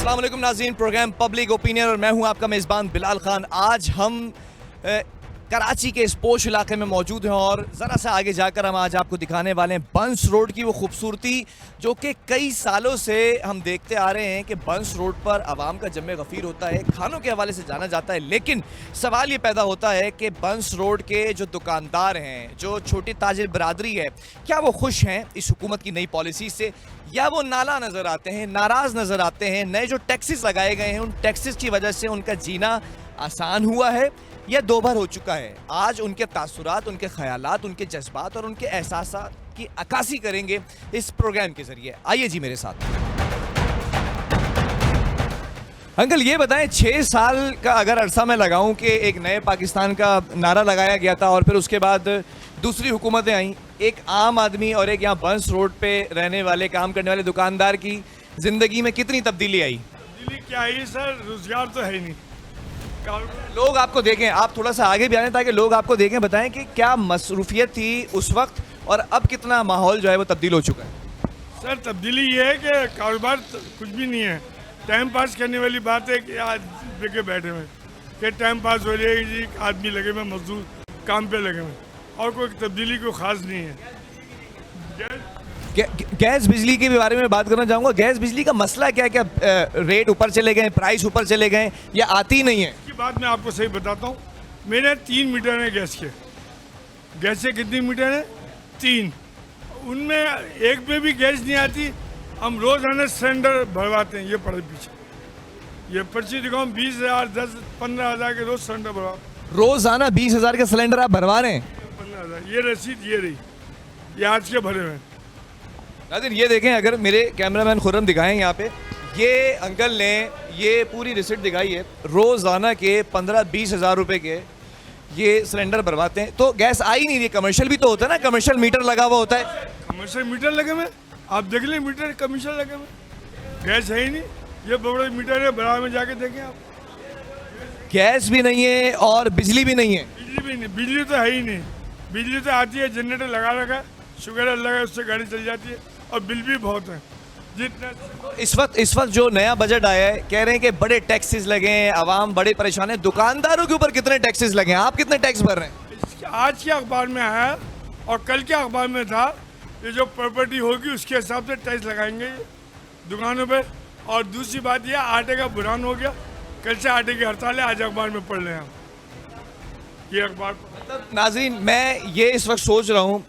अस्सलाम वालेकुम नाज़रीन, प्रोग्राम पब्लिक ओपिनियन और मैं हूं आपका मेज़बान बिलाल खान। आज हम कराची के इस पोश इलाके में मौजूद हैं और ज़रा सा आगे जाकर हम आज आपको दिखाने वाले हैं बंस रोड की वो खूबसूरती जो कि कई सालों से हम देखते आ रहे हैं कि बंस रोड पर आवाम का जमे गफ़ीर होता है, खानों के हवाले से जाना जाता है। लेकिन सवाल ये पैदा होता है कि बंस रोड के जो दुकानदार हैं, जो छोटी ताजिर बरादरी है, क्या वो खुश हैं इस हुकूमत की नई पॉलिसी से, या वो नाला नज़र आते हैं, नाराज़ नज़र आते हैं। नए जो टैक्सेस लगाए गए हैं उन टैक्सेस की वजह से उनका जीना आसान हुआ है या दोभर हो चुका है। आज उनके तासुरात, उनके ख़यालात, उनके जज्बात और उनके एहसासात की अक्कासी करेंगे इस प्रोग्राम के ज़रिए। आइए जी मेरे साथ। अंकल ये बताएं, 6 साल का अगर अरसा मैं लगाऊं कि एक नए पाकिस्तान का नारा लगाया गया था और फिर उसके बाद दूसरी हुकूमतें आईं, एक आम आदमी और एक यहाँ बंस रोड पे रहने वाले, काम करने वाले दुकानदार की ज़िंदगी में कितनी तब्दीली आई? तब्दीली क्या आई सर, रोजगार तो है ही नहीं। लोग आपको देखें, आप थोड़ा सा आगे भी आने ताकि लोग आपको देखें, बताएं कि क्या मसरूफियत थी उस वक्त और अब कितना माहौल जो है वो तब्दील हो चुका है? सर तब्दीली ये है कि कारोबार कुछ भी नहीं है, टाइम पास करने वाली बात है कि आज लेके बैठे हुए कि टाइम पास हो रही है जी, आदमी लगे हुए, मजदूर काम पे लगे हुए, और कोई तब्दीली कोई ख़ास नहीं है। गैस बिजली के बारे में बात करना चाहूँगा। गैस बिजली का मसला क्या है? क्या रेट ऊपर चले गए, प्राइस ऊपर चले गए या आती ही नहीं है? की बात मैं आपको सही बताता हूँ। मेरे 3 मीटर हैं गैस के। गैस के कितनी मीटर है? 3। उनमें एक पे भी गैस नहीं आती। हम रोज़ाना सिलेंडर भरवाते हैं, ये पड़े पीछे, ये पर्ची दिखाऊँ, 20,000, 10-15,000 के रोज़ सिलेंडर भरवा। रोज़ाना 20,000 के सिलेंडर आप भरवा रहे हैं? 15,000। ये रसीद ये रही, ये आज के भरे हुए हैं। नाज़रीन ये देखें, अगर मेरे कैमरामैन खुर्रम दिखाएं यहाँ पे, ये अंकल ने ये पूरी रिसिप्ट दिखाई है। रोज़ाना के 15-20 हज़ार रुपए के ये सिलेंडर भरवाते हैं, तो गैस आई नहीं रही। कमर्शियल भी तो होता है ना, कमर्शियल मीटर लगा हुआ होता है। कमर्शियल मीटर लगे हुए, आप देख लें, मीटर कमर्शियल लगे हुए, गैस है ही नहीं। ये बड़े मीटर है, बड़ा में जाके देखें आप, गैस भी नहीं है और बिजली भी नहीं है। बिजली भी नहीं, बिजली तो है ही नहीं। बिजली तो आती है, जनरेटर लगा रखा है, शुगर अल्लाह का, उससे गाड़ी चल जाती है, और बिल भी बहुत है जितना। इस वक्त जो नया बजट आया है, कह रहे हैं कि बड़े टैक्सेस लगे हैं, आवाम बड़े परेशान है। दुकानदारों के ऊपर कितने टैक्सेस लगे हैं? आप कितने टैक्स भर रहे हैं? आज के अखबार में आया और कल के अखबार में था, ये जो प्रॉपर्टी होगी उसके हिसाब से टैक्स लगाएंगे दुकानों पे। और दूसरी बात यह, आटे का बुरान हो गया, कल से आटे की हड़ताल है, आज अखबार में पढ़ लें हम ये अखबार। नाज़रीन मैं ये इस वक्त सोच रहा हूँ,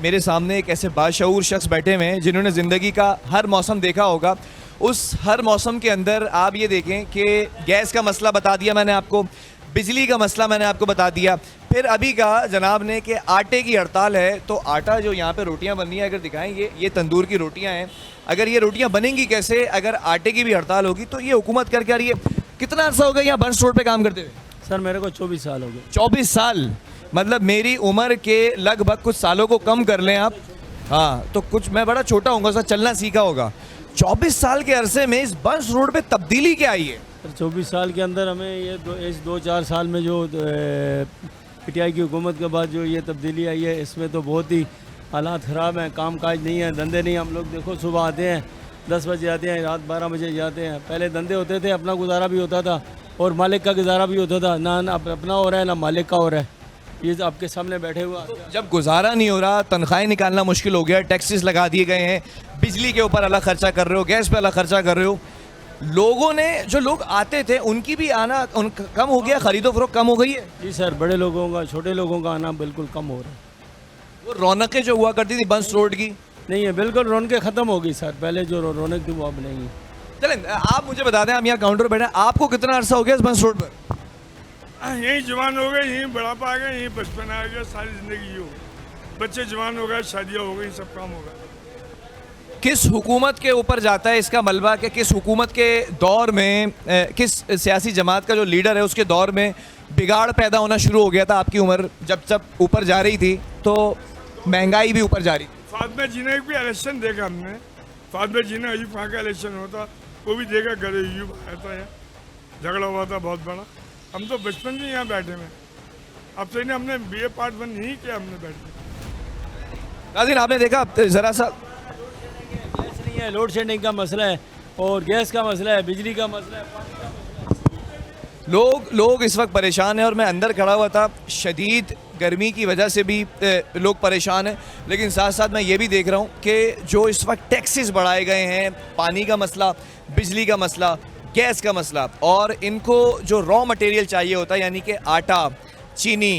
मेरे सामने एक ऐसे बाशऊर शख्स बैठे हुए हैं जिन्होंने ज़िंदगी का हर मौसम देखा होगा। उस हर मौसम के अंदर आप ये देखें कि गैस का मसला बता दिया मैंने आपको, बिजली का मसला मैंने आपको बता दिया, फिर अभी कहा जनाब ने कि आटे की हड़ताल है। तो आटा जो यहाँ पे रोटियाँ बन रही हैं, अगर दिखाएं, ये तंदूर की रोटियाँ हैं। अगर ये रोटियाँ बनेंगी कैसे अगर आटे की भी हड़ताल होगी? तो ये हुकूमत करके आ रही है। कितना अर्सा हो गया यहाँ बंस रोड पे काम करते हुए? सर मेरे को 24 साल हो गए। 24 साल, मतलब मेरी उम्र के लगभग कुछ सालों को कम कर लें आप। हाँ, तो कुछ मैं बड़ा छोटा होऊंगा, सर चलना सीखा होगा। 24 साल के अरसे में इस बंस रोड पे तब्दीली क्या आई है? सर 24 साल के अंदर हमें ये 2-4 साल में जो पीटीआई की हुकूमत के बाद जो ये तब्दीली आई है, इसमें तो बहुत ही हालात ख़राब हैं। काम काज नहीं है, धंधे नहीं। हम लोग देखो, सुबह आते हैं 10 बजे आते हैं, रात 12 बजे जाते हैं। पहले धंधे होते थे, अपना गुजारा भी होता था और मालिक का गुजारा भी होता था। ना अपना हो रहा है, ना मालिक का हो रहा है। ये आपके सामने बैठे हुआ, जब गुजारा नहीं हो रहा, तनख्वाहें निकालना मुश्किल हो गया, टैक्सेस लगा दिए गए हैं, बिजली के ऊपर अलग खर्चा कर रहे हो, गैस पे अलग खर्चा कर रहे हो। लोगों ने, जो लोग आते थे उनकी भी आना कम हो गया, खरीदो फरोख्त कम हो गई है। जी सर, बड़े लोगों का, छोटे लोगों का आना बिल्कुल कम हो रहा है। वो रौनकें जो हुआ करती थी बंस रोड की, नहीं है, बिल्कुल रौनकें ख़त्म हो गई सर। पहले जो रौनक थी वो अब नहीं है। चलें आप मुझे बता दें, हम यहाँ काउंटर बैठे, आपको कितना अरसा हो गया इस बंस रोड पर? यहीं जवान हो गए, यहीं बुढ़ापा आ गया, यहीं बचपन आ गया, सारी ज़िंदगी ये हो। बच्चे जवान हो गए, शादियाँ हो गई, सब काम हो गया। किस हुकूमत के ऊपर जाता है इसका मलबा कि किस हुकूमत के दौर में, किस सियासी जमात का जो लीडर है उसके दौर में बिगाड़ पैदा होना शुरू हो गया था? आपकी उम्र जब ऊपर जा रही थी तो महंगाई भी ऊपर जा रही थी। फातिमा जीना भी इलेक्शन देखा हमने। फातिमा जीना अयूब खां का इलेक्शन होता, वो भी देखा, घर अयूब आया था, यहाँ झगड़ा हुआ था बहुत बड़ा। हम तो बचपन से यहाँ बैठे हुए, अब से नहीं, हमने BA पार्ट 1 नहीं किया, हमने बैठे। नाज़रीन आपने देखा, ज़रा सा नहीं है, लोड शेडिंग का मसला है। और गैस का मसला है, बिजली का मसला है, पानी का लोग इस वक्त परेशान हैं और मैं अंदर खड़ा हुआ था। शदीद गर्मी की वजह से भी लोग परेशान हैं, लेकिन साथ साथ मैं ये भी देख रहा हूँ कि जो इस वक्त टैक्सेस बढ़ाए गए हैं, पानी का मसला, बिजली का मसला, गैस का मसला, और इनको जो रॉ मटेरियल चाहिए होता है यानी कि आटा, चीनी,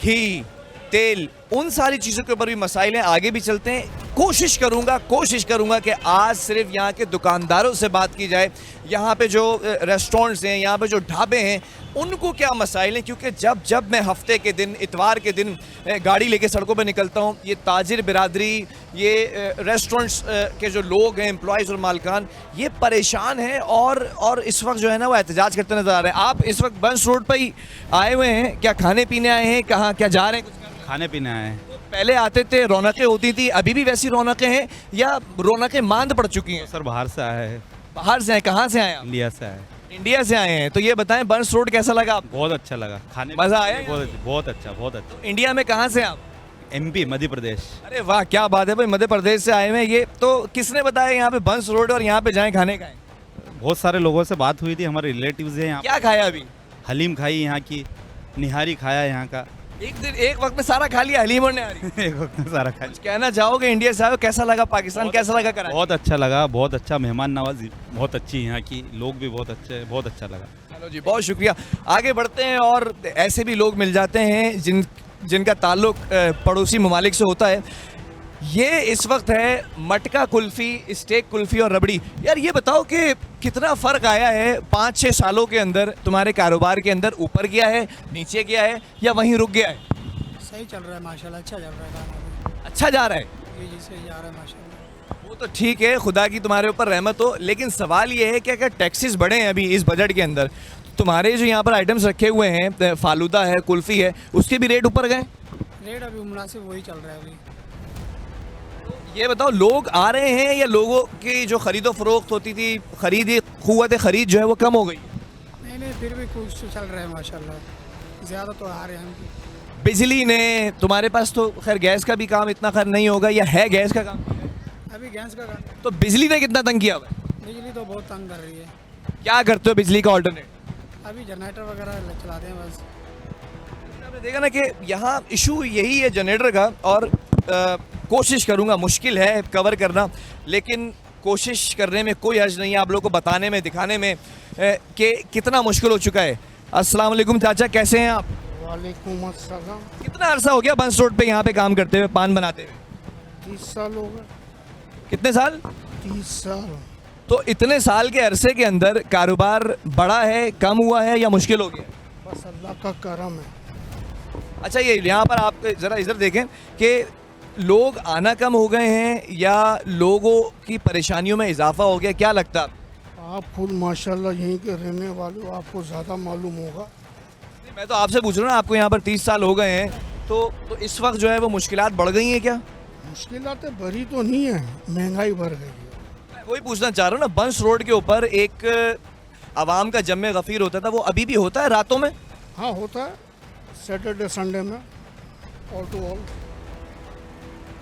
घी, तेल, उन सारी चीज़ों के ऊपर भी मसाइल हैं। आगे भी चलते हैं। कोशिश करूंगा कि आज सिर्फ यहाँ के दुकानदारों से बात की जाए, यहाँ पे जो रेस्टोरेंट्स हैं, यहाँ पे जो ढाबे हैं, उनको क्या मसाइल हैं, क्योंकि जब मैं हफ्ते के दिन, इतवार के दिन गाड़ी लेके सड़कों पे निकलता हूँ, ये ताजिर बिरादरी, ये रेस्टोरेंट्स के जो लोग हैं, एम्प्लॉयज़ और मालकान, ये परेशान हैं और इस वक्त जो है ना वो एहतजाज करते नज़र आ रहे हैं। आप इस वक्त बंस रोड पर ही आए हुए हैं, क्या खाने पीने आए हैं, कहाँ क्या जा रहे हैं? कुछ खाने पीने आए हैं। पहले आते थे, रौनकें होती थी, अभी भी वैसी रौनकें हैं या रौनकें मांद पड़ चुकी हैं? सर बाहर से आए हैं, बाहर से आए, कहाँ से आए आप? इंडिया से आए। इंडिया से आए हैं। तो ये बताएं, बंस रोड कैसा लगा आपको? बहुत अच्छा लगा, खाने मज़ा आया? बहुत अच्छा, बहुत अच्छा। इंडिया में कहाँ से आप? MP मध्य प्रदेश। अरे वाह, क्या बात है भाई, मध्य प्रदेश से आए हुए हैं। ये तो किसने बताया यहाँ पे बंस रोड और यहाँ पे जाएं खाने खाएं? बहुत सारे लोगों से बात हुई थी, हमारे रिलेटिव्स हैं यहाँ। क्या खाया अभी? हलीम खाई यहाँ की, निहारी खाया यहाँ का। एक वक्त में सारा खा लिया हलीम और निहारी? एक वक्त में सारा खा लिया। कहना चाहोगे इंडिया से आए, कैसा लगा पाकिस्तान, कैसा लगा कराची? बहुत अच्छा लगा, बहुत अच्छा, मेहमान नवाजी बहुत अच्छी है यहाँ की, लोग भी बहुत अच्छे हैं, बहुत अच्छा लगा। चलो जी, बहुत शुक्रिया। आगे बढ़ते हैं और ऐसे भी लोग मिल जाते हैं जिनका ताल्लुक पड़ोसी ममालिक से होता है। ये इस वक्त है मटका कुल्फ़ी, स्टेक कुल्फ़ी और रबड़ी। यार ये बताओ कि कितना फ़र्क आया है 5-6 सालों के अंदर तुम्हारे कारोबार के अंदर? ऊपर गया है, नीचे गया है या वहीं रुक गया है? सही चल रहा है माशाल्लाह, अच्छा चल रहा है काम अभी। अच्छा जा रहा है? जी सही जा रहा है माशाल्लाह। वो तो ठीक है, खुदा की तुम्हारे ऊपर रहमत हो, लेकिन सवाल ये है कि अगर टैक्सेस बढ़े हैं अभी इस बजट के अंदर, तुम्हारे जो यहाँ पर आइटम्स रखे हुए हैं, फालूदा है, कुल्फ़ी है, उसके भी रेट ऊपर गए? रेट अभी मुनासिब वही चल रहा है अभी। ये बताओ, लोग आ रहे हैं या लोगों की जो खरीदो फरोख्त होती थी, क़ुव्वत खरीद जो है वो कम हो गई? नहीं फिर भी कुछ तो चल रहा है माशाल्लाह, ज़्यादा तो आ रहे हैं। बिजली ने, तुम्हारे पास तो खैर गैस का भी काम इतना खैर नहीं होगा, या है गैस का काम? अभी गैस का काम। तो बिजली ने कितना तंग किया हुआ है? बिजली तो बहुत तंग कर रही है। क्या करते हो बिजली का ऑल्टरनेट? अभी जनरेटर वगैरह चलाते हैं बस। आपने देखा ना कि यहाँ इशू यही है जनरेटर का, और कोशिश करूँगा, मुश्किल है कवर करना, लेकिन कोशिश करने में कोई हर्ज नहीं है, आप लोगों को बताने में, दिखाने में कि कितना मुश्किल हो चुका है। अस्सलाम वालेकुम चाचा, कैसे हैं आप? वालेकुम अस्सलाम। कितना अरसा हो गया बंस रोड पे यहाँ पे काम करते हुए, पान बनाते हुए? 30 साल हो गए। कितने साल? 30 साल। तो इतने साल के अरसे के अंदर कारोबार बढ़ा है, कम हुआ है या मुश्किल हो गया? बस अल्लाह का करम है। अच्छा, ये यहाँ पर आप ज़रा इधर देखें कि लोग आना कम हो गए हैं या लोगों की परेशानियों में इजाफा हो गया, क्या लगता है? आप खुद माशाल्लाह यहीं के रहने वाले हो, आपको ज़्यादा मालूम होगा। मैं तो आपसे पूछ रहा हूँ ना, आपको यहाँ पर 30 साल हो गए हैं, तो इस वक्त जो है वो मुश्किलात बढ़ गई हैं क्या? मुश्किलातें भरी तो नहीं है, महंगाई बढ़ गई है। मैं वही पूछना चाह रहा हूँ ना, बंस रोड के ऊपर एक आवाम का जम्मे गफ़ीर होता था, वो अभी भी होता है रातों में? हाँ होता है, सैटरडे संडे में ऑल टू ऑल।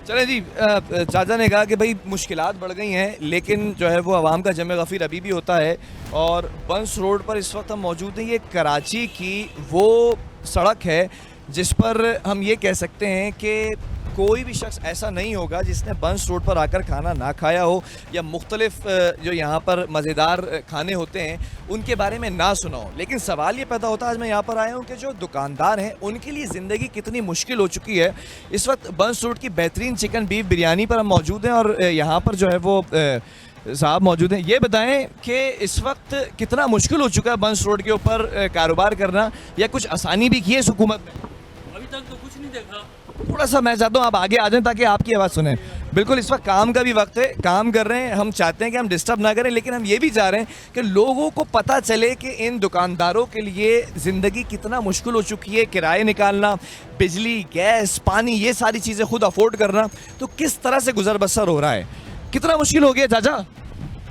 चले जी, चाचा ने कहा कि भाई मुश्किलात बढ़ गई हैं, लेकिन जो है वो आवाम का जमे गफ़ीर अभी भी होता है। और बंस रोड पर इस वक्त हम मौजूद हैं, ये कराची की वो सड़क है जिस पर हम ये कह सकते हैं कि कोई भी शख्स ऐसा नहीं होगा जिसने बंस रोड पर आकर खाना ना खाया हो, या मुख्तलिफ जो यहाँ पर मज़ेदार खाने होते हैं उनके बारे में ना सुना हो। लेकिन सवाल ये पैदा होता है, आज मैं यहाँ पर आया हूँ कि जो दुकानदार हैं उनके लिए ज़िंदगी कितनी मुश्किल हो चुकी है। इस वक्त बंस रोड की बेहतरीन चिकन बीफ बिरयानी पर हम मौजूद हैं और यहाँ पर जो है वो साहब मौजूद हैं। ये बताएं कि इस वक्त कितना मुश्किल हो चुका है बंस रोड के ऊपर कारोबार करना, या कुछ आसानी भी की है इस हुकूमत ने? अभी तक तो कुछ नहीं देखा। थोड़ा सा मैं चाहता हूँ आप आगे आ जाएं ताकि आपकी आवाज़ सुने। बिल्कुल, इस वक्त काम का भी वक्त है, काम कर रहे हैं, हम चाहते हैं कि हम डिस्टर्ब ना करें, लेकिन हम ये भी चाह रहे हैं कि लोगों को पता चले कि इन दुकानदारों के लिए ज़िंदगी कितना मुश्किल हो चुकी है। किराए निकालना, बिजली, गैस, पानी, ये सारी चीज़ें खुद अफोर्ड करना, तो किस तरह से गुजर बसर हो रहा है, कितना मुश्किल हो गया चाचा?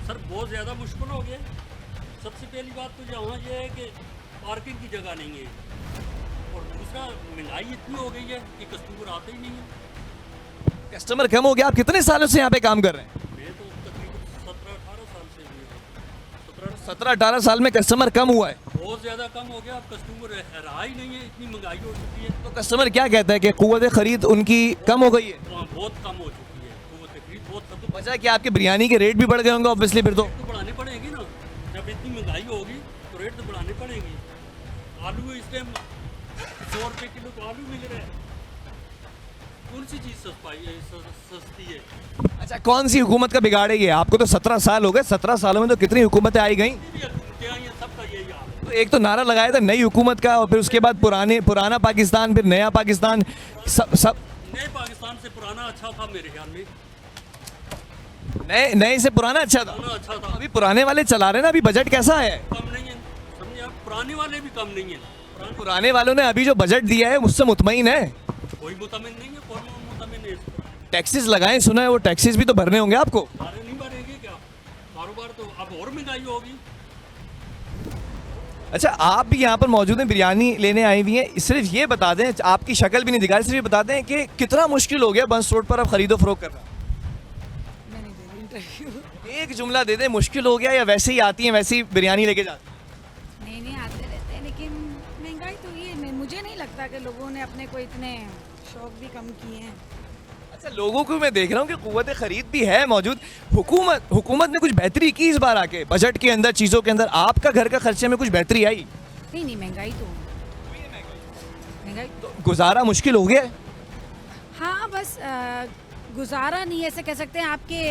सर बहुत ज़्यादा मुश्किल हो गया। सबसे पहली बात तो यहाँ ये है कि पार्किंग की जगह नहीं है, और दूसरा महंगाई इतनी हो गई है कि कस्टमर आते ही नहीं है। कस्टमर कम हो गया। आप कितने सालों से यहाँ पे काम कर रहे हैं? मैं तो तकरीबन 17-18 साल से हूँ। 17-18 साल में कस्टमर कम हुआ है, बहुत ज़्यादा कम हो गया, अब कस्टमर रहा ही नहीं है, इतनी महंगाई हो चुकी है। तो कस्टमर क्या कहता है कि कुव्वत खरीद उनकी कम हो गई है? वहाँ बहुत कम हो चुकी है, तो वो तकरीब बहुत खत्म। वजह कि आपके बिरयानी के रेट भी बढ़ गए होंगे ऑब्वियसली फिर तो। तो बढ़ानी पड़ेगी ना, जब इतनी महंगाई होगी तो रेट तो बढ़ानी पड़ेगी। आलू इस टाइम 100 रुपये किलो तो आलू मिल रहा है, कौन सी चीज़ सस्ती है? अच्छा, कौन सी हुकूमत का बिगाड़े ये? आपको तो 17 साल हो गए, 17 सालों में तो कितनी हुकूमतें आई गई। ये हुकूमतें आई हैं, सबका यही हाल है। तो एक तो नारा लगाया था नई हुकूमत का, और फिर उसके बाद पुराना पाकिस्तान, फिर नया पाकिस्तान, सब नए पाकिस्तान से पुराना अच्छा था मेरे ख्याल में, नए से पुराना अच्छा था। पुराना अच्छा था। अभी पुराने वाले चला रहे ना, अभी बजट कैसा है? कम नहीं है, समझे आप, पुराने वाले भी कम नहीं है। पुराने वालों ने अभी जो बजट दिया है उससे मुतमईन है? कोई मुतमिन नहीं है, कौन मुतमिन है इस पर? टैक्सेस लगाए, सुना है वो टैक्सेस भी तो भरने होंगे आपको। सारे नहीं बढ़ेंगे क्या? कारोबार तो अब और महंगाई होगी। अच्छा, आप भी यहाँ पर मौजूद हैं, बिरयानी लेने आई हुई हैं, सिर्फ ये बता दें, आपकी शक्ल भी नहीं दिखा रही, सिर्फ ये बता दें कि कितना मुश्किल हो गया बंस रोड पर अब खरीदो फरोख्त करना। मैं नहीं दे रही इंटरव्यू। एक जुमला दे दें, मुश्किल हो गया या वैसे ही आती हैं वैसे ही बिरयानी लेके जाती हैं? नहीं आते रहते हैं, लेकिन महंगाई तो ये मुझे नहीं लगता कि लोगों ने अपने को इतने शौक भी कम किए हैं। अच्छा, लोगों को मैं देख रहा हूँ कि कुव्वत खरीद भी है मौजूद। हुकूमत ने कुछ बेहतरी की इस बार आके बजट के अंदर, चीज़ों के अंदर? आपका घर का खर्चे में कुछ बेहतरी आई? नहीं महंगाई तो तो गुजारा मुश्किल हो गया है? हाँ, बस गुजारा नहीं ऐसे कह सकते हैं। आपके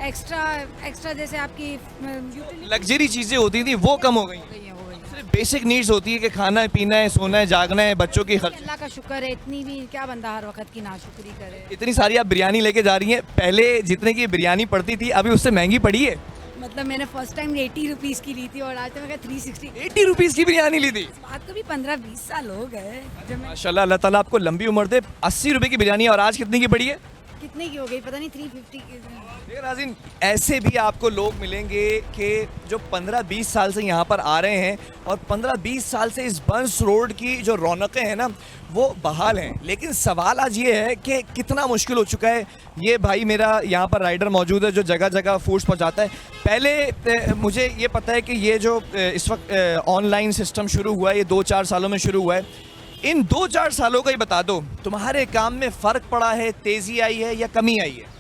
एक्स्ट्रा जैसे आपकी यूटिलिटी लग्जरी चीज़ें होती थी वो कम हो गई हैं। हो गई है। सिर्फ बेसिक नीड्स होती है कि खाना है, पीना है, सोना है, जागना है, बच्चों की खर्च। अल्लाह का शुक्र है, इतनी भी क्या बंदा हर वक्त की नाशुक्री करे। इतनी सारी आप बिरयानी लेके जा रही हैं, पहले जितने की बिरयानी पड़ती थी अभी उससे महंगी पड़ी है। मतलब मैंने फर्स्ट टाइम 80 रुपीज़ की ली थी और आज तक मैं 360। 80 रुपीज़ की बिरयानी ली थी? बात को भी 15-20 साल हो गए जब मैं माशाल्लाह, अल्लाह ताला आपको लंबी उम्र दे। 80 रुपए की बिरयानी और आज कितनी की पड़ी है? कितने की हो गई पता नहीं, 350 की। देखिए नाज़रीन, ऐसे भी आपको लोग मिलेंगे कि जो 15-20 साल से यहाँ पर आ रहे हैं और 15-20 साल से इस बंस रोड की जो रौनकें हैं ना वो बहाल हैं। लेकिन सवाल आज ये है कि कितना मुश्किल हो चुका है। ये भाई मेरा यहाँ पर राइडर मौजूद है जो जगह जगह फूड्स पहुँचाता है। पहले मुझे ये पता है कि ये जो इस वक्त ऑनलाइन सिस्टम शुरू हुआ है, ये 2-4 सालों में शुरू हुआ है। इन 2-4 सालों का ही बता दो, तुम्हारे काम में फ़र्क पड़ा है, तेज़ी आई है या कमी आई है?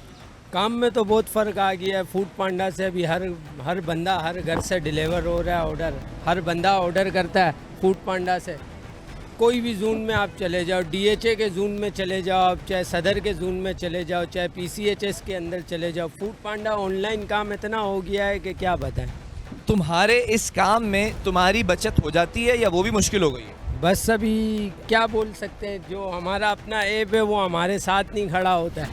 काम में तो बहुत फ़र्क आ गया है। फूड पांडा से अभी हर बंदा हर घर से डिलीवर हो रहा है ऑर्डर। हर बंदा ऑर्डर करता है फूड पांडा से। कोई भी जोन में आप चले जाओ, DHA के जोन में चले जाओ आप, चाहे सदर के जोन में चले जाओ, चाहे PCHS के अंदर चले जाओ, फूड पांडा ऑनलाइन काम इतना हो गया है कि क्या बताएं। तुम्हारे इस काम में तुम्हारी बचत हो जाती है या वो भी मुश्किल हो गई है? बस अभी क्या बोल सकते हैं, जो हमारा अपना ऐप है वो हमारे साथ नहीं खड़ा होता है।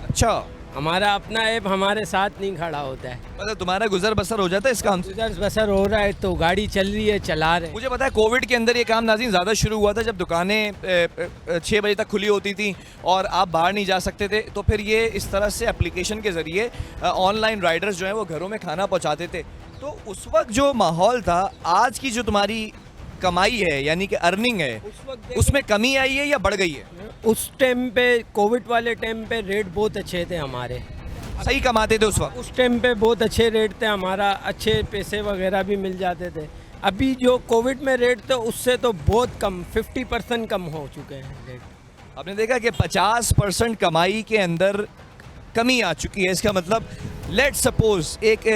अच्छा, हमारा अपना ऐप हमारे साथ नहीं खड़ा होता है। मतलब तुम्हारा गुजर बसर हो जाता है इस काम से? गुजर बसर हो रहा है तो गाड़ी चल रही है, चला रहे हैं। मुझे पता है कोविड के अंदर ये काम नाज़रीन ज़्यादा शुरू हुआ था, जब दुकानें 6 बजे तक खुली होती थी और आप बाहर नहीं जा सकते थे। तो फिर ये इस तरह से एप्लीकेशन के ज़रिए ऑनलाइन राइडर्स जो हैं वो घरों में खाना पहुँचाते थे। तो उस वक्त जो माहौल था, आज की जो तुम्हारी कमाई है यानी कि अर्निंग है, उसमें कमी आई है या बढ़ गई है? उस टाइम पे कोविड वाले टाइम पे रेट बहुत अच्छे थे हमारे। सही कमाते थे उस वक्त? उस टाइम पे बहुत अच्छे रेट थे हमारा, अच्छे पैसे वगैरह भी मिल जाते थे। अभी जो कोविड में रेट थे उससे तो बहुत कम, 50% कम हो चुके हैं रेट। आपने देखा कि 50% कमाई के अंदर कमी आ चुकी है। इसका मतलब लेट सपोज एक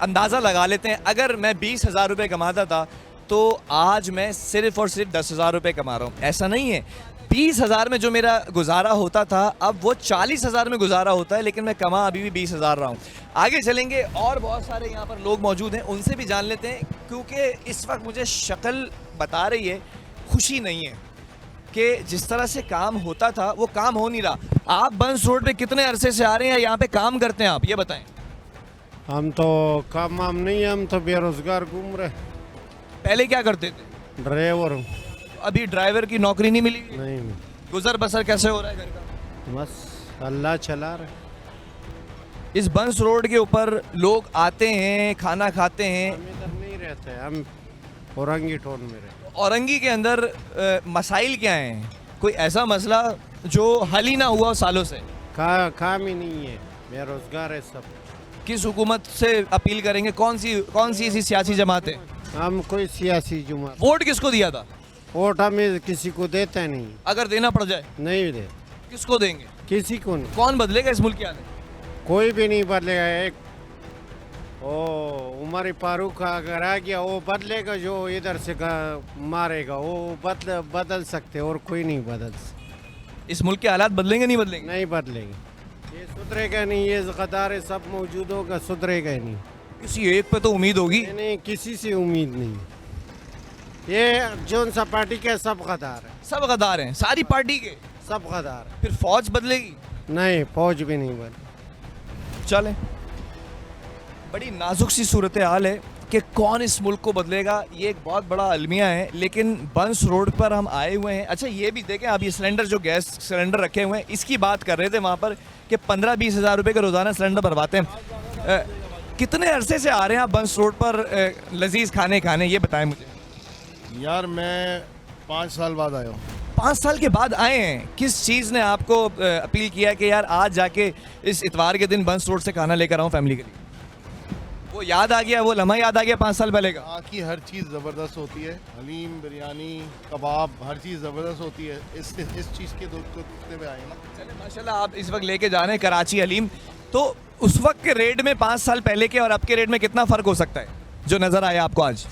अंदाज़ा लगा लेते हैं, अगर मैं 20,000 रुपये कमाता था तो आज मैं सिर्फ और सिर्फ 10,000 रुपये कमा रहा हूँ। ऐसा नहीं है, 20,000 में जो मेरा गुजारा होता था अब वो 40,000 में गुजारा होता है, लेकिन मैं कमा अभी भी 20,000 रहा हूँ। आगे चलेंगे और बहुत सारे यहाँ पर लोग मौजूद हैं, उनसे भी जान लेते हैं, क्योंकि इस वक्त मुझे शक्ल बता रही है खुशी नहीं है कि जिस तरह से काम होता था वो काम हो नहीं रहा। आप बंस रोड पे कितने अरसे से आ रहे हैं, यहाँ पे काम करते हैं आप, ये बताएं। हम तो काम वाम नहीं है, हम तो बेरोजगार घूम रहे। पहले क्या करते थे? ड्राइवर हूँ। अभी ड्राइवर की नौकरी नहीं मिली? नहीं, गुजर बसर कैसे हो रहा है घर का? बस अल्लाह चला रहे। इस बंस रोड के ऊपर लोग आते हैं, खाना खाते हैं। हम इधर नहीं रहते, हम औरंगी टोन में रहते। औरंगी के अंदर मसाइल क्या हैं? कोई ऐसा मसला जो हल ही ना हुआ सालों से? काम ही नहीं है, बेरोजगार है सब। किस हुकूमत से अपील करेंगे? कौन सी ऐसी सियासी जमात है? हम कोई सियासी जुमा वोट किसको दिया था? वोट हमें किसी को देते नहीं, अगर देना पड़ जाए नहीं दे, किसको देंगे? किसी को नहीं, कौन बदलेगा इस मुल्क के आने? कोई भी नहीं बदलेगा। एक ओ उमर फारूक अगर आ गया वो बदलेगा, जो इधर से मारेगा वो बदल सकते, और कोई नहीं बदल सकते। इस मुल्क के हालात बदलेंगे नहीं बदलेंगे? नहीं बदलेंगे, ये सुधरेगा नहीं। ये गद्दार सब मौजूद होगा, सुधरेगा ही नहीं। किसी एक पे तो उम्मीद होगी। नहीं, किसी से उम्मीद नहीं। ये जोन सा पार्टी के सब गद्दार है, सब गद्दार हैं, सारी पार्टी के। सब गद्दार है। फिर फौज बदलेगी? नहीं, फौज भी नहीं बदले। चले, बड़ी नाजुक सी सूरत हाल है कि कौन इस मुल्क को बदलेगा, ये एक बहुत बड़ा अलमिया है। लेकिन बंस रोड पर हम आए हुए हैं। अच्छा ये भी देखें, आप ये सिलेंडर जो गैस सिलेंडर रखे हुए हैं, इसकी बात कर रहे थे वहाँ पर कि 15-20 हज़ार रुपये के रोज़ाना सिलेंडर भरवाते हैं। कितने अरसे से आ रहे हैं आप बंस रोड पर लजीज खाने ये बताएं मुझे। यार मैं 5 साल बाद आया हूँ। 5 साल के बाद आए हैं। किस चीज़ ने आपको अपील किया कि यार आज जाके इस इतवार के दिन बंस रोड से खाना लेकर आऊँ फैमिली के लिए? वो याद आ गया, वो लम्हा याद आ गया 5 साल पहले का? यहाँ की हर चीज़ ज़बरदस्त होती है, हलीम, बिरयानी, कबाब, हर चीज़ ज़बरदस्त होती है। इस चीज़ के दुखते पे आए ना। चले माशाल्लाह, आप इस वक्त लेके जा रहे हैं कराची हलीम, तो उस वक्त के रेट में 5 साल पहले के और अब के रेट में कितना फ़र्क हो सकता है जो नज़र आया आपको आज?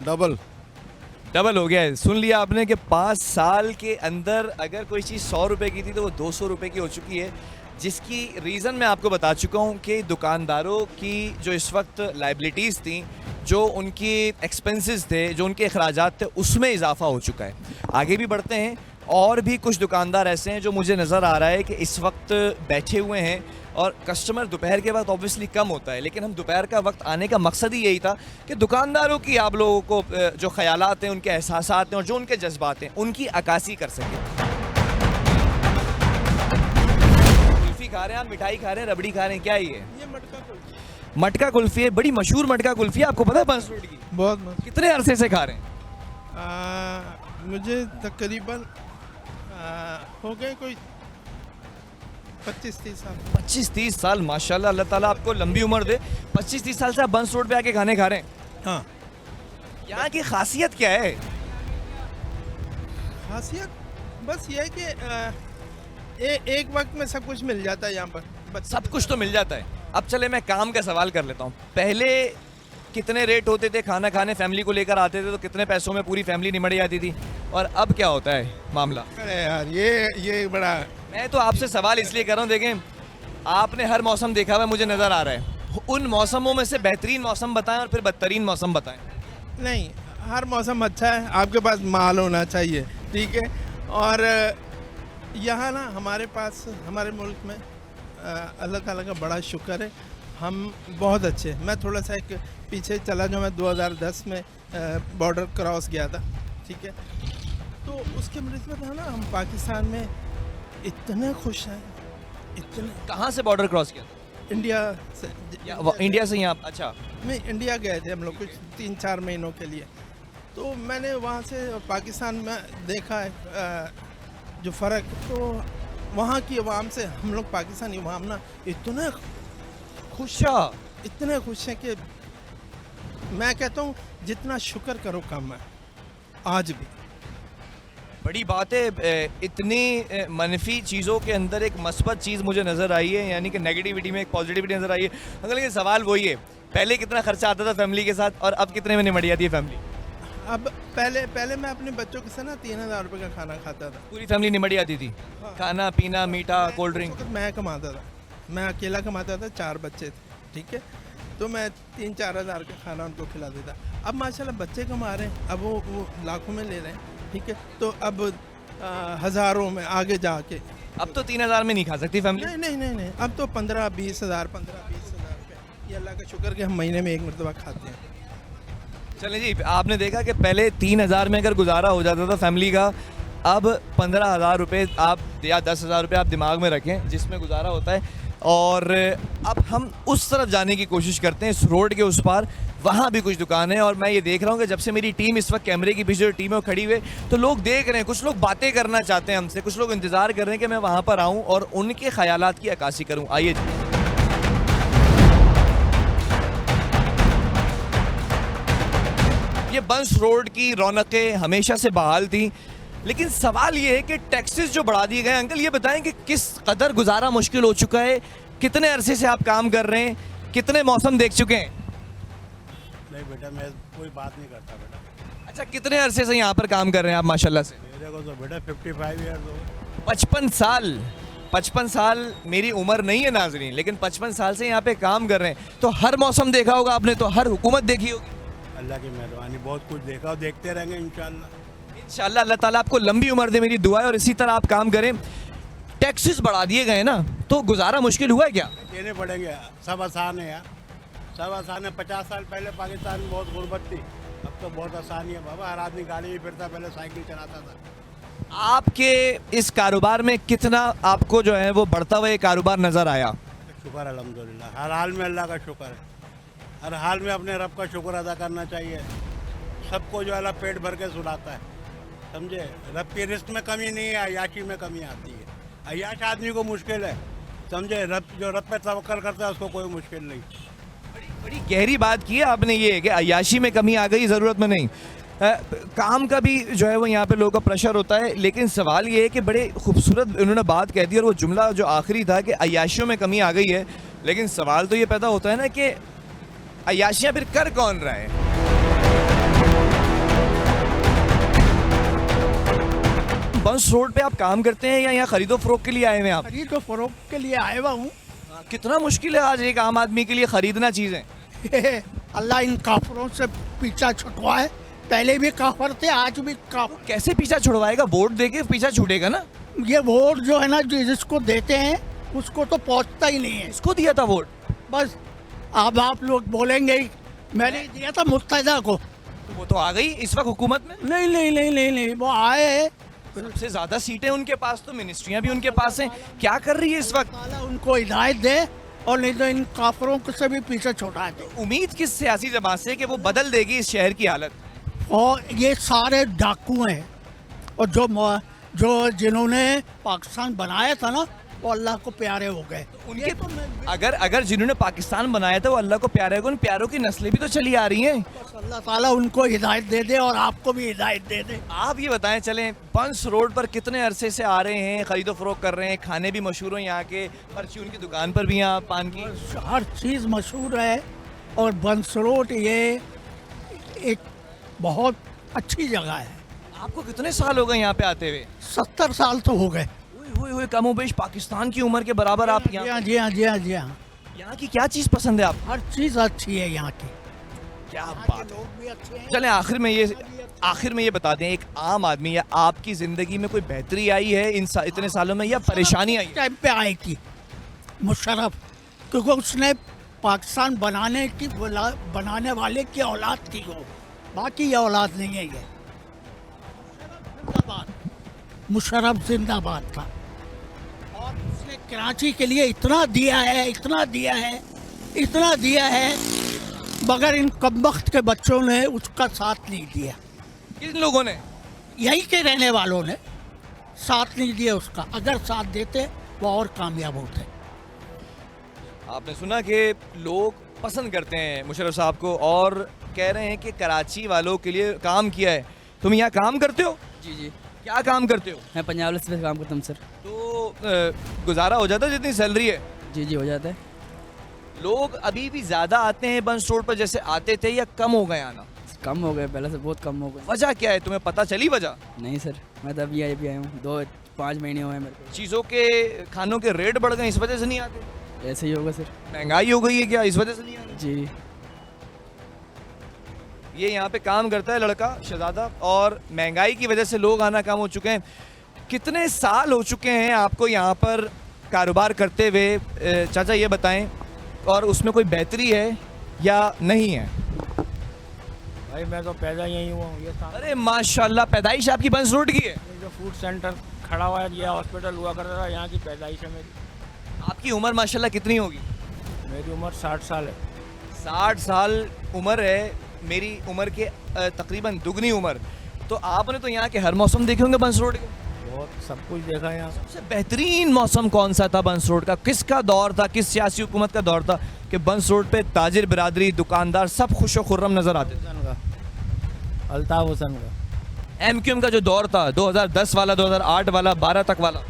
डबल हो गया है। सुन लिया आपने कि 5 साल के अंदर अगर कोई चीज़ 100 रुपये की थी तो वो 200 रुपये की हो चुकी है, जिसकी रीज़न मैं आपको बता चुका हूँ कि दुकानदारों की जो इस वक्त लाइबिलिटीज़ थी, जो उनकी एक्सपेंसेस थे, जो उनके अखराजात थे, उसमें इजाफा हो चुका है। आगे भी बढ़ते हैं, और भी कुछ दुकानदार ऐसे हैं जो मुझे नज़र आ रहा है कि इस वक्त बैठे हुए हैं, और कस्टमर दोपहर के वक्त ऑब्वियसली कम होता है, लेकिन हम दोपहर का वक्त आने का मकसद ही यही था कि दुकानदारों की आप लोगों को जो ख़यालात हैं, उनके एहसासात हैं और जो उनके जज्बात हैं, उनकी अक्कासी कर सकें। कुल्फ़ी खा रहे हैं आप, मिठाई खा रहे हैं, रबड़ी खा रहे हैं, क्या ये मटका कुल्फ़ी है? बड़ी मशहूर मटका कुल्फ़ी है, आपको पता है बंस रोड की? बहुत कितने अरसे से खा रहे हैं? मुझे तकरीबन हो गए कोई 25-30 साल। 25-30 साल, माशाल्लाह, अल्लाह ताला आपको लंबी उम्र दे। 25-30 साल से आप बंस रोड पे आके खाने खा रहे हैं? हाँ। यहाँ की खासियत क्या है? खासियत बस ये है कि एक वक्त में सब कुछ मिल जाता है यहाँ पर। सब कुछ तो मिल जाता है। अब चले मैं काम का सवाल कर लेता हूँ। पहले कितने रेट होते थे खाना खाने? फैमिली को लेकर आते थे तो कितने पैसों में पूरी फैमिली निमट जाती थी, और अब क्या होता है मामला? अरे यार ये बड़ा, मैं तो आपसे सवाल इसलिए कर रहा हूँ, देखें आपने हर मौसम देखा हुआ है, मुझे नज़र आ रहा है। उन मौसमों में से बेहतरीन मौसम बताएं और फिर बदतरीन मौसम बताएं। नहीं, हर मौसम अच्छा है, आपके पास माल होना चाहिए, ठीक है। और यहाँ ना हमारे पास, हमारे मुल्क में अल्लाह ताला का बड़ा शुक्र है, हम बहुत अच्छे। मैं थोड़ा सा एक पीछे चला जाऊँ, मैं 2010 में बॉर्डर क्रॉस गया था, ठीक है। तो उसके मुनिस्बत है ना, हम पाकिस्तान में इतने खुश हैं, इतने। कहाँ से बॉर्डर क्रॉस किया था? इंडिया से। इंडिया से यहाँ? अच्छा। नहीं, इंडिया गए थे हम लोग कुछ 3-4 महीनों के लिए। तो मैंने वहाँ से पाकिस्तान में देखा है जो फ़र्क, तो वहाँ की आवाम से हम लोग पाकिस्तानी आवाम ना इतने खुश हैं कि मैं कहता हूँ जितना शुक्र करो कम है आज भी। बड़ी बात है। इतनी मनफी चीज़ों के अंदर एक मस्बत चीज़ मुझे नज़र आई है, यानी कि नेगेटिविटी में एक पॉजिटिविटी नज़र आई है। अगर लेकिन सवाल वही है, पहले कितना खर्चा आता था फैमिली के साथ और अब कितने में निमट जाती है फैमिली? अब पहले मैं अपने बच्चों के साथ ना 3000 रुपये का खाना खाता था, पूरी फैमिली निमट जाती थी? हाँ। खाना पीना, मीठा, कोल्ड ड्रिंक? मैं कमाता था, मैं अकेला कमाता था, 4 बच्चे थे, ठीक है। तो मैं 3-4 हज़ार का खाना उनको खिला देता। अब माशाल्लाह बच्चे कमा रहे हैं, अब वो लाखों में ले रहे हैं, ठीक है। तो अब हज़ारों में आगे जाके, अब तो 3000 में नहीं खा सकती फैमिली? नहीं, अब तो 15-20 हज़ार रुपये, ये अल्लाह का शुक्र कि हम महीने में एक मरतबा खाते हैं। चलें जी, आपने देखा कि पहले 3000 में अगर गुजारा हो जाता था फैमिली का, अब 15,000 रुपये आप या 10,000 रुपये आप दिमाग में रखें जिसमें गुजारा होता है। और अब हम उस तरफ जाने की कोशिश करते हैं, इस रोड के उस पार, वहाँ भी कुछ दुकान है। और मैं ये देख रहा हूँ कि जब से मेरी टीम इस वक्त कैमरे के पीछे जो टीम है वो खड़ी हुई, तो लोग देख रहे हैं, कुछ लोग बातें करना चाहते हैं हमसे, कुछ लोग इंतज़ार कर रहे हैं कि मैं वहाँ पर आऊँ और उनके ख़यालात की अक्कासी करूँ। आइए जी। ये बंस रोड की रौनकें हमेशा से बहाल थी, लेकिन सवाल ये है कि टैक्सेस जो बढ़ा दिए गए। अंकल ये बताएं कि किस कदर गुजारा मुश्किल हो चुका है, कितने अरसे से आप काम कर रहे हैं, कितने मौसम देख चुके हैं? नहीं बेटा, मैं कोई बात नहीं करता बेटा। अच्छा, कितने अरसे से यहाँ पर काम कर रहे हैं आप माशाल्लाह से? मेरे को तो बेटा 55 ईयर्स हो गए। 55 साल मेरी उम्र नहीं है नाजरीन, लेकिन 55 साल से यहाँ पे काम कर रहे हैं, तो हर मौसम देखा होगा आपने, तो हर हुकूमत देखी होगी। अल्लाह की मेहरबानी, बहुत कुछ देखा और देखते रहेंगे इंशाल्लाह। इंशाल्लाह अल्लाह ताला आपको लंबी उम्र दे, मेरी दुआ है, और इसी तरह आप काम करें। टैक्सेस बढ़ा दिए गए ना, तो गुजारा मुश्किल हुआ है क्या? देने पड़ेंगे, सब आसान है यार, सब आसान है। 50 साल पहले पाकिस्तान में बहुत गुर्बत थी, अब तो बहुत आसानी है बाबा। हर आदमी गाड़ी में फिरता, पहले साइकिल चलाता था। आपके इस कारोबार में कितना आपको जो है वो बढ़ता हुआ ये कारोबार नज़र आया? शुक्र अल्हम्दुलिल्लाह, हर हाल में अल्लाह का शुक्र है। हर हाल में अपने रब का शुक्र अदा करना चाहिए। सबको जो अल्लाह पेट भर के सुलाता है, समझे। रब की रिस्क में कमी नहीं है, अय्याशी में कमी आती है। अय्याश आदमी को मुश्किल है, समझे। रब जो रब पे तवक्कल करता है उसको कोई मुश्किल नहीं। बड़ी गहरी बात की है आपने, ये है कि अय्याशी में कमी आ गई, ज़रूरत में नहीं। काम का भी जो है वो यहाँ पे लोगों का प्रेशर होता है, लेकिन सवाल ये है कि बड़े खूबसूरत उन्होंने बात कह दी, और वो जुमला जो आखिरी था कि अय्याशियों में कमी आ गई है, लेकिन सवाल तो ये पैदा होता है ना कि अय्याशियाँ फिर कर कौन रहा है? बंस रोड पे आप काम करते हैं या यहाँ खरीदो फरोख्त के लिए आए हुए हैं आप? खरीदो फरोख्त के लिए आया हुआ हूँ। कितना मुश्किल है आज एक आम आदमी के लिए खरीदना चीज़ें? अल्लाह इन काफरों से पीछा छुटवाए। पहले भी काफर थे, आज भी काफर। कैसे पीछा छुड़वाएगा? वोट देके पीछा छूटेगा ना। ये वोट जो है ना, जिसको देते हैं उसको तो पहुंचता ही नहीं है। इसको दिया था वोट? बस अब आप लोग बोलेंगे मैंने दिया था मुत्तहिदा को, वो तो आ गई इस वक्त हुकूमत में। नहीं नहीं नहीं नहीं नहीं, वो आए। सबसे ज्यादा सीटें उनके पास, तो मिनिस्ट्रियां भी उनके पास हैं। क्या कर रही है इस वक्त? ताला उनको हिदायत दे, और नहीं तो इन काफरों को से भी पीछे छोड़ा दे। उम्मीद किस सियासी जमात से कि वो बदल देगी इस शहर की हालत? और ये सारे डाकू हैं, और जो जिन्होंने पाकिस्तान बनाया था ना, वो अल्लाह को प्यारे हो गए। उनके अगर जिन्होंने पाकिस्तान बनाया था वो अल्लाह को प्यारे हो गए, उन प्यारों की नस्लें भी तो चली आ रही हैं। बस अल्लाह ताला उनको हिदायत दे दे, और आपको भी हिदायत दे दे। आप ये बताएं, चलें बंस रोड पर कितने अरसे से आ रहे हैं, खरीदो फरोख्त कर रहे हैं, खाने भी मशहूर हैं यहाँ के, परचून की दुकान पर भी यहाँ पान की हर चीज़ मशहूर है, और बंस रोड ये एक बहुत अच्छी जगह है। आपको कितने साल हो गए यहाँ पे आते हुए? 70 साल तो हो गए। हुए कमोबेश पाकिस्तान की उम्र के बराबर आप जी हाँ यहाँ। जी हाँ जी हाँ जी हाँ। यहाँ की क्या चीज़ पसंद है आप? हर चीज़ अच्छी है यहाँ की। क्या यहाँ बात के लोग भी अच्छे हैं। चलें आखिर में ये बता दें, एक आम आदमी या आपकी ज़िंदगी में कोई बेहतरी आई है इतने सालों में, या परेशानी आई? टाइम पे आएगी मुशर्रफ, क्योंकि उसने पाकिस्तान बनाने वाले की औलाद थी वो, बाकी ये औलाद नहीं है। ये मुशर्रफ जिंदाबाद था, और उसने कराची के लिए इतना दिया है, इतना दिया है, इतना दिया है, मगर इन कमबख्त के बच्चों ने उसका साथ नहीं दिया। किन लोगों ने? यहीं के रहने वालों ने साथ नहीं दिया उसका। अगर साथ देते वो और कामयाब होते। आपने सुना कि लोग पसंद करते हैं मुशर्रफ साहब को, और कह रहे हैं कि कराची वालों के लिए काम किया है। तुम यहाँ काम करते हो? जी जी, क्या काम करते हो? मैं पंजाब से काम करता हूँ सर। तो गुजारा हो जाता है जितनी सैलरी है? जी जी, हो जाता है। लोग अभी भी ज़्यादा आते हैं बंस रोड पर जैसे आते थे, या कम हो गए आना? कम हो गए, पहले से बहुत कम हो गए। वजह क्या है, तुम्हें पता चली वजह? नहीं सर, मैं तो अभी आया हूँ, 2-5 महीने हुए हैं मेरे को। चीज़ों के खानों के रेट बढ़ गए, इस वजह से नहीं आते? ऐसे ही होगा सर। महंगाई हो गई है क्या, इस वजह से नहीं आते? जी। ये यहाँ पे काम करता है लड़का शहजादा, और महंगाई की वजह से लोग आना कम हो चुके हैं। कितने साल हो चुके हैं आपको यहाँ पर कारोबार करते हुए, चाचा ये बताएं, और उसमें कोई बेहतरी है या नहीं है? भाई मैं तो पैदा यहीं हुआ हूँ। ये अरे माशाल्लाह, पैदाइश आपकी बंस रोड की है? जो फूड सेंटर खड़ा हुआ है, ये हॉस्पिटल हुआ करता था, यहाँ की पैदाइश है मेरी। आपकी उम्र माशाल्लाह कितनी होगी? मेरी उम्र 60 साल है। 60 साल उम्र है, मेरी उम्र के तकरीबन दुगनी उम्र। तो आपने तो यहाँ के हर मौसम देखे होंगे बंस रोड के? बहुत सब कुछ देखा है यहाँ। सबसे बेहतरीन मौसम कौन सा था बंस रोड का? किसका दौर था, किस सियासी हुकूमत का दौर था कि बंस रोड पे ताजिर बिरादरी, दुकानदार सब खुश व खुर्रम नजर आते थे? अल्ताफ हुसैन का। एमक्यूएम का जो दौर था 2010 वाला, 2008 वाला, 12 तक वाला,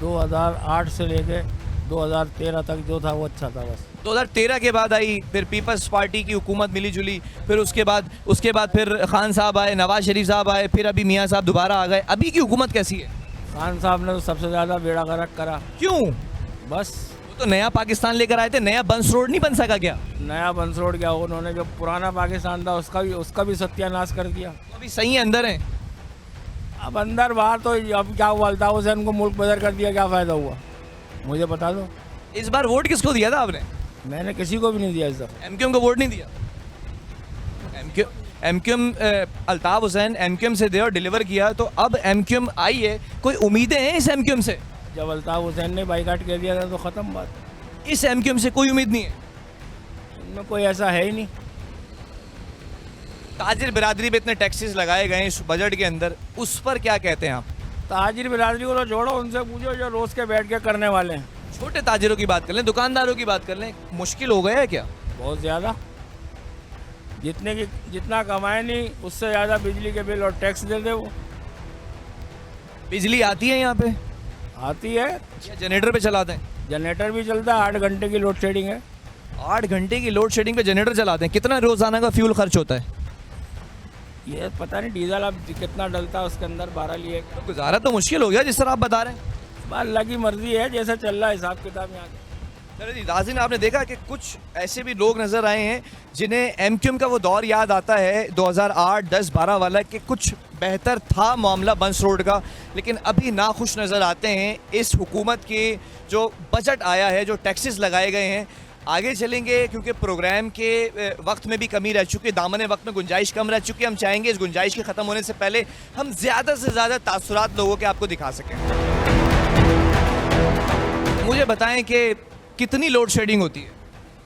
2008 से लेके 2013 तक जो था वो अच्छा था बस। 2013 के बाद आई फिर पीपल्स पार्टी की हुकूमत मिली जुली, फिर उसके बाद फिर खान साहब आए, नवाज शरीफ साहब आए, फिर अभी मियाँ साहब दोबारा आ गए। अभी की हुकूमत कैसी है? खान साहब ने तो सबसे ज़्यादा बेड़ा गर्क करा। क्यों? बस वो तो नया पाकिस्तान लेकर आए थे, नया बंस रोड नहीं बन सका क्या? नया बंस रोड क्या, उन्होंने जो पुराना पाकिस्तान था उसका भी सत्यानाश कर दिया। अभी सही है, अंदर हैं। अब अंदर बाहर तो अब क्या हुआ, अल्ताफ हुसैन को मुल्क बदर कर दिया, क्या फ़ायदा हुआ मुझे बता दो। इस बार वोट किसको दिया था आपने? मैंने किसी को भी नहीं दिया इस दफ़ा। एमक्यूएम को वोट नहीं दिया? एमक्यूएम अल्ताफ हुसैन एमक्यूएम से दे और डिलीवर किया, तो अब एमक्यूएम आई है, कोई उम्मीदें हैं इस एमक्यूएम से? जब अल्ताफ हुसैन ने बाइकाट कर दिया था तो ख़त्म बात। इस एमक्यूएम से कोई उम्मीद नहीं है? इनमें कोई ऐसा है ही नहीं। ताजिर बिरादरी पे इतने टैक्सेस लगाए गए इस बजट के अंदर, उस पर क्या कहते हैं आप? ताजिर बिरादरी को तो छोड़ो, उनसे पूछो जो रोज़ के बैठ के करने वाले हैं। छोटे ताजिरों की बात कर लें, दुकानदारों की बात कर लें, मुश्किल हो गया है क्या? बहुत ज़्यादा। जितना कमाए नहीं उससे ज़्यादा बिजली के बिल और टैक्स दे दे वो। बिजली आती है यहाँ पे? आती है। या जनरेटर पे चलाते हैं? जनरेटर भी चलता है, 8 घंटे की लोड शेडिंग है। 8 घंटे की लोड शेडिंग पे जनरेटर चलाते हैं? कितना रोजाना का फ्यूल खर्च होता है? ये पता नहीं डीजल अब कितना डलता है उसके अंदर, 12 लिए। तो गुजारा तो मुश्किल हो गया जिस तरह आप बता रहे हैं। अल्लाह की मर्जी है, जैसा चल रहा है हिसाब किताब यहाँ के। चलो जी नाज़रीन, आपने देखा कि कुछ ऐसे भी लोग नज़र आए हैं जिन्हें एमक्यूएम का वो दौर याद आता है 2008, 10, 12 वाला, कि कुछ बेहतर था मामला बंस रोड का, लेकिन अभी नाखुश नज़र आते हैं इस हुकूमत के जो बजट आया है, जो टैक्सेस लगाए गए हैं। आगे चलेंगे क्योंकि प्रोग्राम के वक्त में भी कमी रह चुकी है, दामन वक्त में गुंजाइश कम रह चुकी है। हम चाहेंगे इस गुंजाइश के ख़त्म होने से पहले हम ज़्यादा से ज़्यादा तासुरात लोगों के आपको दिखा सकें। मुझे बताएं कि कितनी लोड शेडिंग होती है?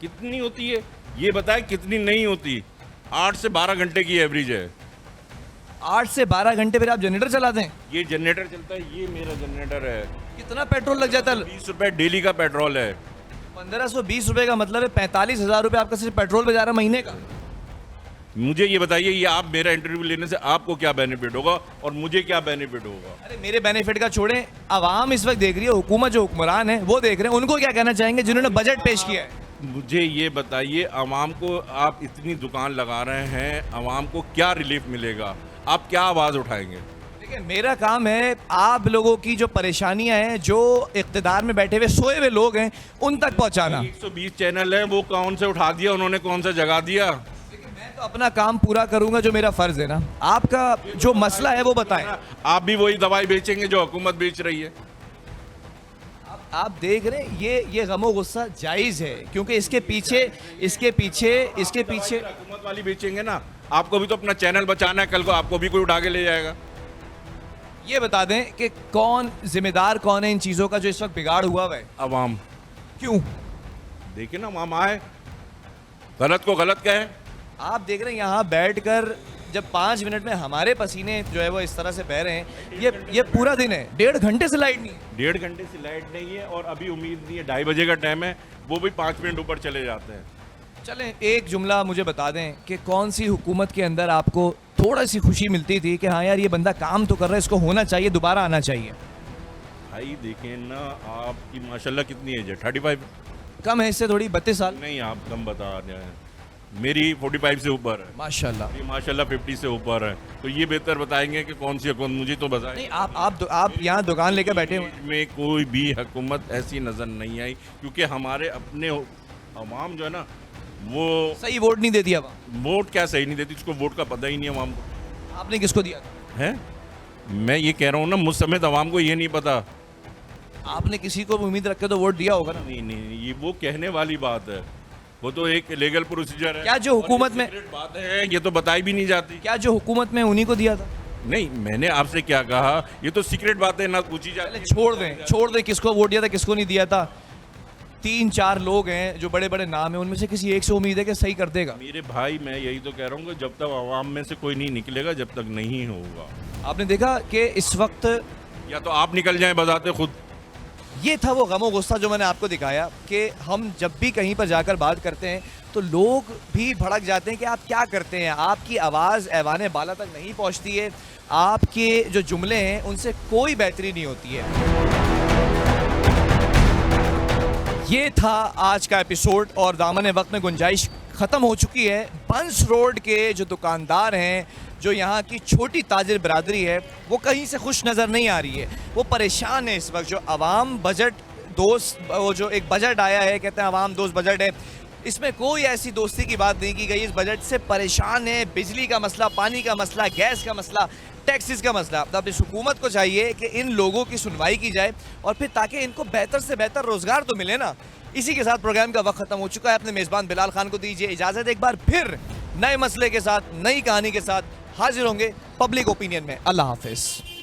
कितनी होती है ये बताएं, कितनी नहीं होती। 8 से 12 घंटे की एवरेज है। 8 से 12 घंटे फिर आप जनरेटर चलाते हैं? ये जनरेटर चलता है, ये मेरा जनरेटर है। कितना पेट्रोल लग जाता है? 20 रुपए डेली का पेट्रोल है। 1520 रुपये का मतलब है 45,000 रुपये आपका सिर्फ पेट्रोल पे जा रहा है महीने का। मुझे ये बताइए, ये आप मेरा इंटरव्यू लेने से आपको क्या बेनिफिट होगा और मुझे क्या बेनिफिट होगा? अरे मेरे बेनिफिट का छोड़ें, आवाम इस वक्त देख रही है, हुकूमत जो हुक्मरान है वो देख रहे हैं, उनको क्या कहना चाहेंगे जिन्होंने बजट पेश किया है? मुझे ये बताइए, आवाम को आप इतनी दुकान लगा रहे हैं, आवाम को क्या रिलीफ मिलेगा? आप क्या आवाज़ उठाएंगे? देखिए मेरा काम है आप लोगों की जो परेशानियां हैं, जो इक़्तिदार में बैठे हुए सोए हुए लोग हैं, उन तक पहुंचाना। 120 चैनल है, वो कौन से उठा दिया उन्होंने, कौन सा जगा दिया? मैं तो अपना काम पूरा करूंगा जो मेरा फर्ज है ना। आपका जो मसला है वो बताएं। आप भी वही दवाई बेचेंगे जो हुकूमत बेच रही है। आप देख रहे हैं ये गमो गुस्सा जायज़ है, क्योंकि इसके पीछे हुकूमत वाली बेचेंगे ना। आपको भी तो अपना चैनल बचाना है, कल को आपको भी कोई उठा के ले जाएगा। ये बता दें कि कौन जिम्मेदार कौन है इन चीज़ों का जो इस वक्त बिगाड़ हुआ है? अवाम। क्यों? देखिए ना, वहाँ आए, गलत को गलत कहे। आप देख रहे हैं यहाँ बैठकर जब 5 मिनट में हमारे पसीने जो है वो इस तरह से बह रहे हैं, ये पूरा दिन है, 1.5 घंटे से लाइट नहीं है। 1.5 घंटे से लाइट नहीं है और अभी उम्मीद नहीं है, 2:30 बजे का टाइम है, वो भी 5 मिनट ऊपर चले जाते हैं। चलें एक जुमला मुझे बता दें कि कौन सी हुकूमत के अंदर आपको थोड़ा सी खुशी मिलती थी कि हाँ यार ये बंदा काम तो कर रहा है, इसको होना चाहिए, दोबारा आना चाहिए? भाई देखें ना, आपकी माशाल्लाह कितनी एज है? 35? कम है इससे थोड़ी, 32 साल। नहीं, आप कम बता रहे हैं। मेरी 45 से ऊपर है माशाल्लाह। ये माशाल्लाह 50 से ऊपर है, तो ये बेहतर बताएंगे कि कौन सी हुकूमत, मुझे तो बताएं। नहीं, आप यहाँ दुकान लेकर बैठे हुए में कोई भी हुकूमत ऐसी नज़र नहीं आई, क्योंकि हमारे अपने अवाम जो है ना, वो सही वोट नहीं देती। अब वोट क्या सही नहीं देती, उसको वोट का पता ही नहीं अवाम को। आपने किसको दिया है? मैं ये कह रहा हूँ ना, मुझ समेत अवाम को ये नहीं पता। आपने किसी को उम्मीद रख के तो वोट दिया होगा ना? नहीं, ये वो कहने वाली बात है, वो तो एक लीगल प्रोसीजर है। क्या जो हुकूमत में बात है, ये तो बताई भी नहीं जाती। क्या जो हुकूमत में उन्हीं को दिया था? नहीं, मैंने आपसे क्या कहा, ये तो सीक्रेट बातें ना पूछी जाती। छोड़ दें किसको वोट दिया था किसको नहीं दिया था। 3-4 लोग हैं जो बड़े बड़े नाम हैं, उनमें से किसी एक से उम्मीद है कि सही कर देगा। मेरे भाई, मैं यही तो कह रहा हूँ कि जब तक आवाम में से कोई नहीं निकलेगा, जब तक नहीं होगा। आपने देखा कि इस वक्त या तो आप निकल जाएं बजाते खुद। ये था वो गमो गुस्सा जो मैंने आपको दिखाया कि हम जब भी कहीं पर जाकर बात करते हैं तो लोग भी भड़क जाते हैं कि आप क्या करते हैं, आपकी आवाज़ ऐवान बाला तक नहीं पहुंचती है, आपके जो जुमले हैं उनसे कोई बेहतरी नहीं होती है। ये था आज का एपिसोड और दामन वक्त में गुंजाइश ख़त्म हो चुकी है। बंस रोड के जो दुकानदार हैं, जो यहाँ की छोटी ताजिर बरादरी है, वो कहीं से खुश नज़र नहीं आ रही है। वो परेशान है इस वक्त। जो अवाम बजट दोस्त, वो जो एक बजट आया है, कहते हैं अवाम दोस्त बजट है, इसमें कोई ऐसी दोस्ती की बात नहीं की गई। इस बजट से परेशान है। बिजली का मसला, पानी का मसला, गैस का मसला, टैक्सेस का मसला। अब इस हुकूमत को चाहिए कि इन लोगों की सुनवाई की जाए और फिर ताकि इनको बेहतर से बेहतर रोज़गार तो मिले ना। इसी के साथ प्रोग्राम का वक्त ख़त्म हो चुका है। अपने मेज़बान बिलाल खान को दीजिए इजाज़त। एक बार फिर नए मसले के साथ, नई कहानी के साथ हाजिर होंगे पब्लिक ओपिनियन में। अल्लाह हाफिज़।